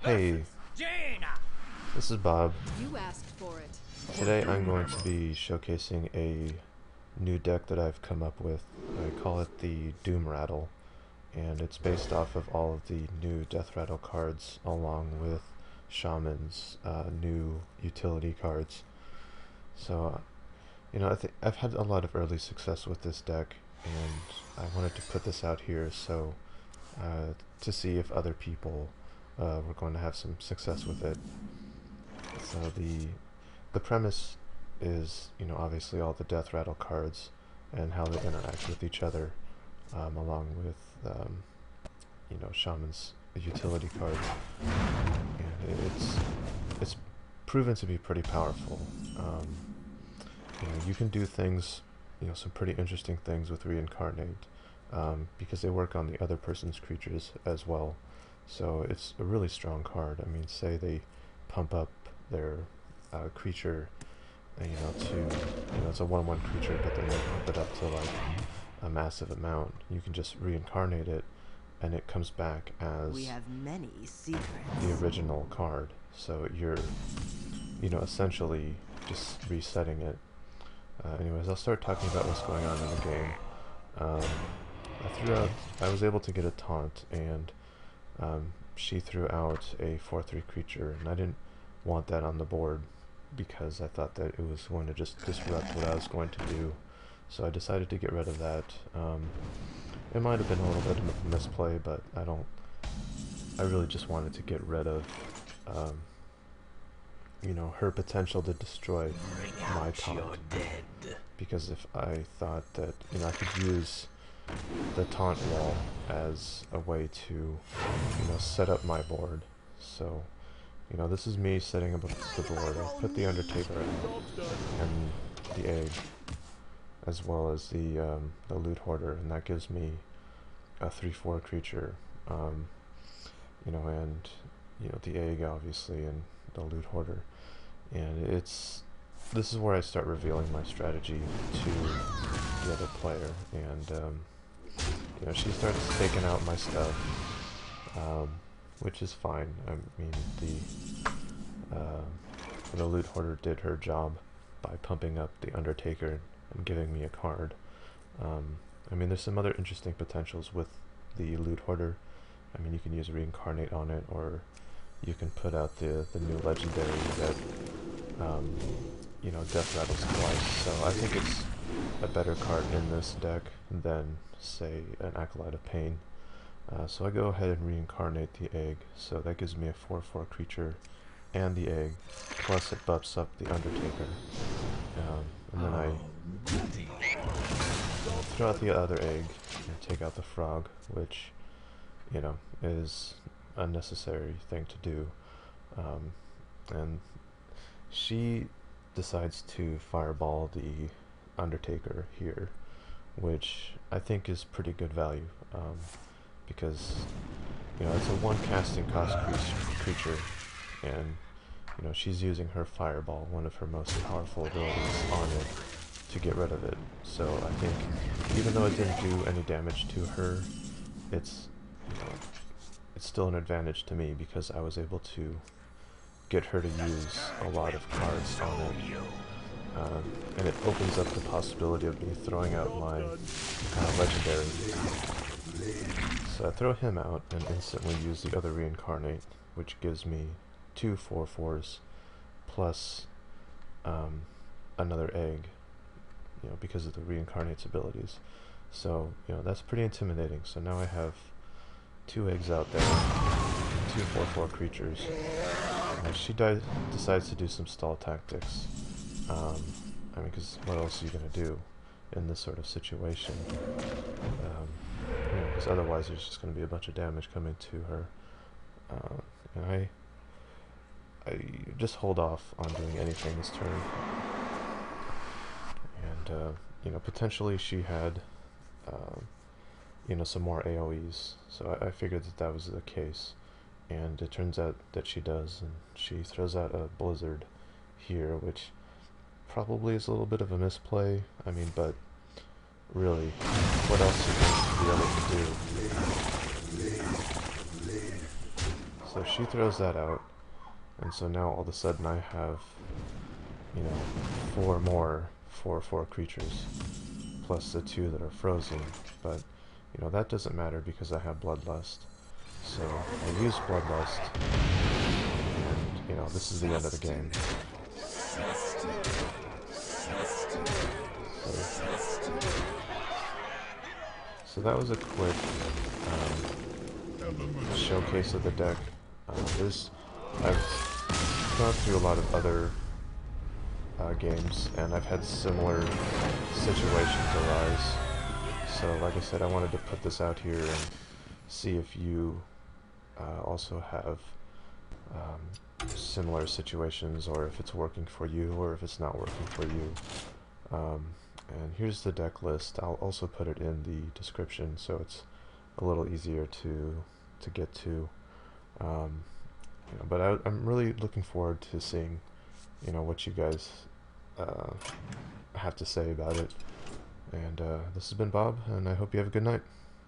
Hey, this is Bob. You asked for it. Today I'm going to be showcasing a new deck that I've come up with. I call it the DoomRattle, and it's based off of all of the new Death Rattle cards along with Shaman's new utility cards. So, I've had a lot of early success with this deck, and I wanted to put this out here to see if other people were going to have some success with it. So the premise is, obviously all the Death Rattle cards and how they interact with each other, along with, Shaman's utility cards. And it's proven to be pretty powerful. You can do things, some pretty interesting things with Reincarnate, because they work on the other person's creatures as well. So it's a really strong card. I mean, say they pump up their creature, it's a 1/1 creature, but then they pump it up to like a massive amount. You can just reincarnate it, and it comes back as we have many secrets. The original card. So you're, essentially just resetting it. Anyways, I'll start talking about what's going on in the game. I was able to get a taunt, and she threw out a 4/3 creature, and I didn't want that on the board because I thought that it was going to just disrupt what I was going to do. So I decided to get rid of that. It might have been a little bit of a misplay, but I really just wanted to get rid of, her potential to destroy my taunt. Because if I thought that, I could use the taunt wall as a way to, set up my board. So, this is me setting up the board. I put the Undertaker in, and the Egg, as well as the Loot Hoarder, and that gives me a 3/4 creature. And the Egg, obviously, and the Loot Hoarder. And this is where I start revealing my strategy to the other player, and she starts taking out my stuff, which is fine. I mean, the Loot Hoarder did her job by pumping up the Undertaker and giving me a card. There's some other interesting potentials with the Loot Hoarder. You can use Reincarnate on it, or you can put out the new legendary that Death Rattles twice. So I think it's a better card in this deck than, say, an Acolyte of Pain. So I go ahead and Reincarnate the Egg, so that gives me a 4/4 creature and the Egg, plus it buffs up the Undertaker. And then I throw out the other Egg and take out the Frog, which, is a necessary thing to do. And she decides to fireball the Undertaker here, which I think is pretty good value, because it's a 1 casting cost creature, and she's using her fireball, one of her most powerful abilities, on it to get rid of it. So I think even though it didn't do any damage to her, it's still an advantage to me because I was able to get her to use a lot of cards on it. And it opens up the possibility of me throwing out my legendary. So I throw him out and instantly use the other Reincarnate, which gives me 2 4/4s plus another Egg, because of the Reincarnate's abilities. So, that's pretty intimidating. So now I have 2 Eggs out there, 2 4/4 creatures. She decides to do some stall tactics. Because what else are you going to do in this sort of situation? Because otherwise there's just going to be a bunch of damage coming to her. And I just hold off on doing anything this turn. And, potentially she had, some more AoEs. So I figured that was the case. And it turns out that she does, and she throws out a Blizzard here, which probably is a little bit of a misplay. But really, what else are you going to be able to do? So she throws that out, and so now all of a sudden I have, you know, 4 more 4/4 creatures, plus the 2 that are frozen. But, you know, that doesn't matter because I have Bloodlust. So I use Bloodlust, and, you know, this is the end of the game. So that was a quick showcase of the deck. I've gone through a lot of other games, and I've had similar situations arise. So like I said, I wanted to put this out here and see if you also have similar situations, or if it's working for you, or if it's not working for you. And here's the deck list. I'll also put it in the description so it's a little easier to get to. You know, but I'm really looking forward to seeing, you know, what you guys have to say about it. And this has been Bob, and I hope you have a good night.